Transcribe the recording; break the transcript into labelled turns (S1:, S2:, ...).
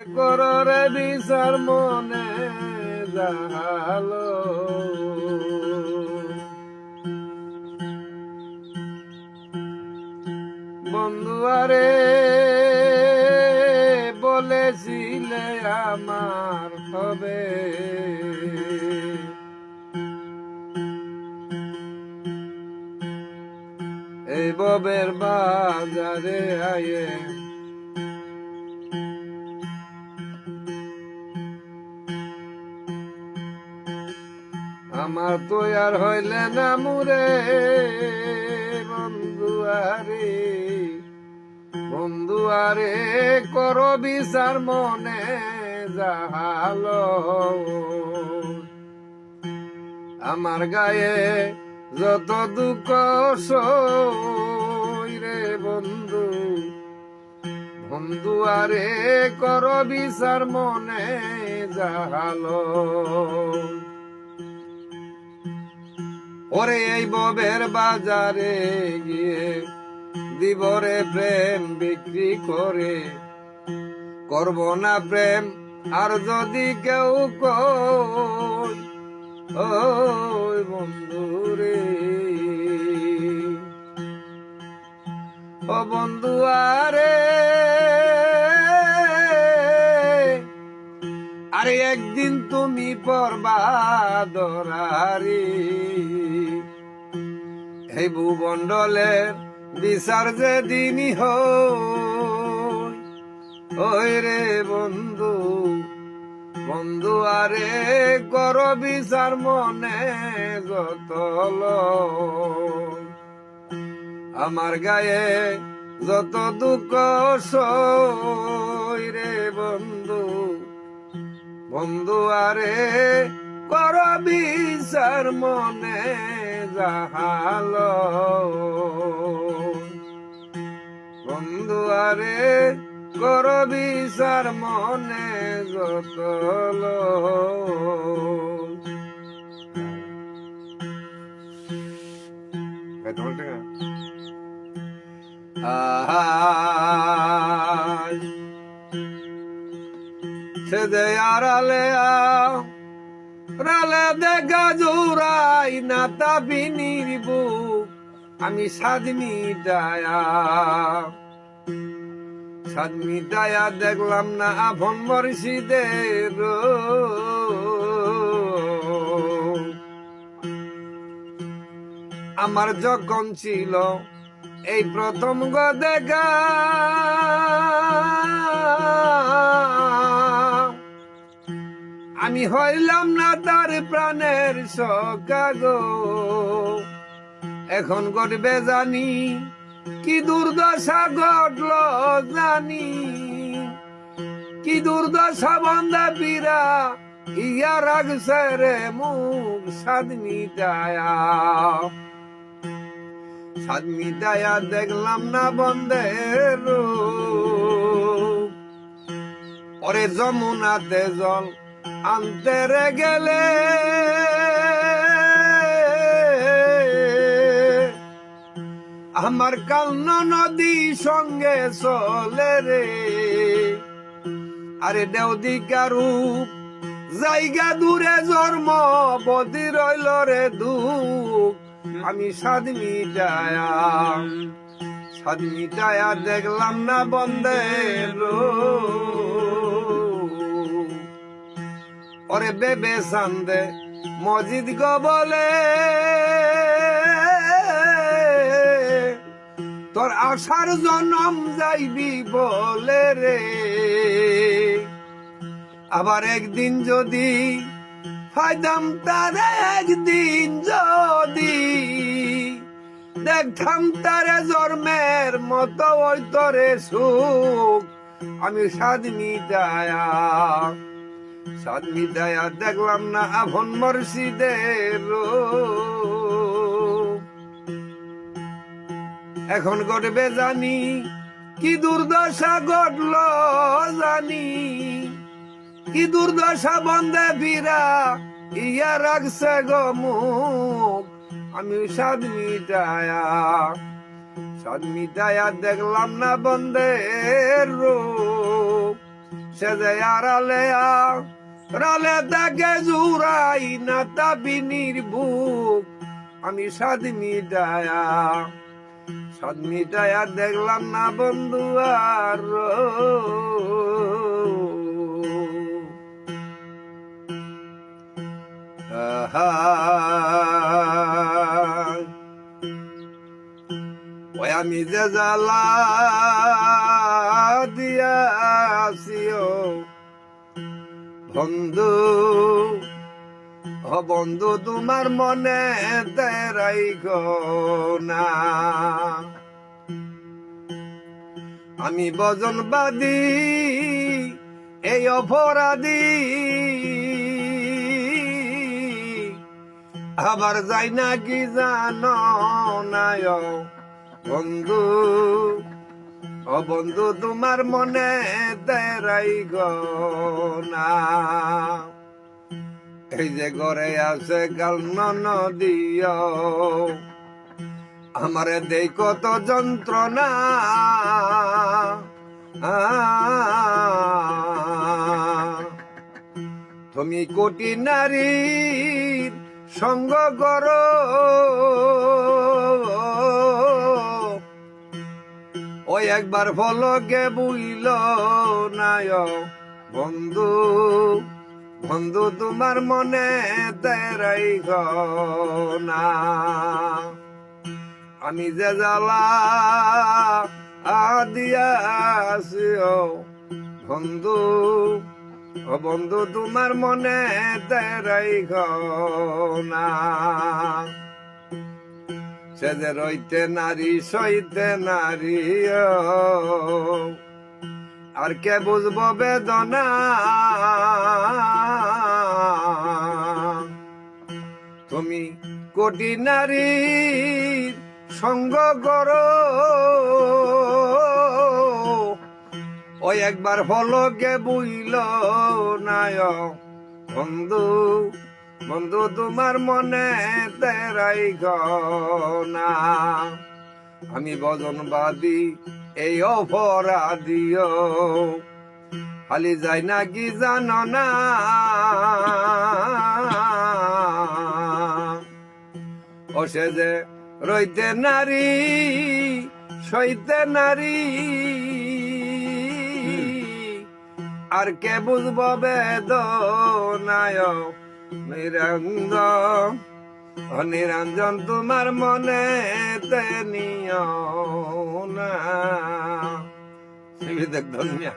S1: কররে বিচার মনে জাহালো বন্ধুয়ারে বলেছিলে আমার হবে এই ববের বাজারে আয়ে আমার তো আর হইলে না মুরে বন্ধুয়ারে বন্ধুয়ারে কর বিচার মনে জাহালো আমার গায়ে যত দুঃখ সই রে বন্ধু বন্ধুয়ারে কর বিচার মনে জাহালো ওরে এই ববের বাজারে গিয়ে দিবরে প্রেম বিক্রি করে করব না প্রেম আর যদি কেউ কই ওই বন্ধু রে ও বন্ধু আরে আরে একদিন তুমি পড়বা দরারি এই ভূমণ্ডলের বিচার যে দিনই ওই রে বন্ধু বন্ধু আরে কর বিচার মনে যত আমার গায়ে যত দুঃখ সই রে বন্ধু বন্ধু আরে কর বিচার মনে জাহালো বন্ধু আরে কর বিচার মনে যত সে দে আড়ালে রালে দেখা জোড়াই নাতা বিনির বুক আমি সাদমিটায়া দেখলাম না আভন মর্শিদের আমার যখন ছিল এই প্রথম গো দেখা আমি হইলাম না তার প্রাণের সখা গো এখন ঘটবে জানি কি দুর্দশা ঘটল জানি কি দুর্দশা বন্ধা পীরা ইয়া রাগছে রে মুখ সাদ মিটায়া দেখলাম না বন্ধের ওরে যমুনাতে জল আনতে রে গেলে আমার কালনা নদী সঙ্গে চলে রে আরে দেউদিকা রূপ জায়গা দূরে জন্ম বদি রইল রে দুঃখ আমি সাদ মিটায়া দেখলাম না বন্ধের ওরে বেবে সান্দে মজিদ গো বলে তোর আশার জনম যাইবি বলে রে আবার একদিন যদি ফায়দাম তারে একদিন যদি দেখতাম তারে জন্মের মতো ওই তোরে সুখ আমি সাদ মিটায়া দেখলাম না আভন মর্শিদের এখন ঘটবে জানি কি দুর্দশা ঘটল জানি কি দুর্দশা বন্ধে ফিরা ইয়া রাখছে গো মুখ আমি সাদ মিটায়া দেখলাম না বন্ধের রূপ সে যে আড়ালে রালে তাকে জুড়াই না তাবিনীর বুক আমি স্বাদ মিটায়া দেখলাম না বন্ধু আর ওই আমি যে জ্বালা দিয়াছিও বন্ধু বন্ধু তোমার মনে রাইখো না আমি বজনবাদী এই অপরাধী আবার যাই না কি জানো না বন্ধু বন্ধু তোমার মনে রাইখো না এই যে ঘরে আছে গাল নদিও আমারে দেই কত যন্ত্রণা তুমি কোটি নারীর সঙ্গ করো ওই একবার ফলকে বুইল নাই বন্ধু বন্ধু তোমার মনে রাইখো না আমি যে জ্বালা দিয়াছিও বন্ধু বন্ধু তোমার মনে রাইখো না সে যে রইতে নারী সইতে নারী আর কে বুঝবো বেদনা তুমি কোটি নারীর সঙ্গ করো ওই একবার ফলকে বুইল নাই বন্ধু বন্ধু তোমার মনে রাইখো না আমি বজনবাদী এই অপরাধীও খালি যাই না কি জানো না ও সে যে রইতে নারী সইতে নারী আর কে বুঝব বেদনায় নিরঞ্জন তোমার মনে নিও না দেখ ধন্যা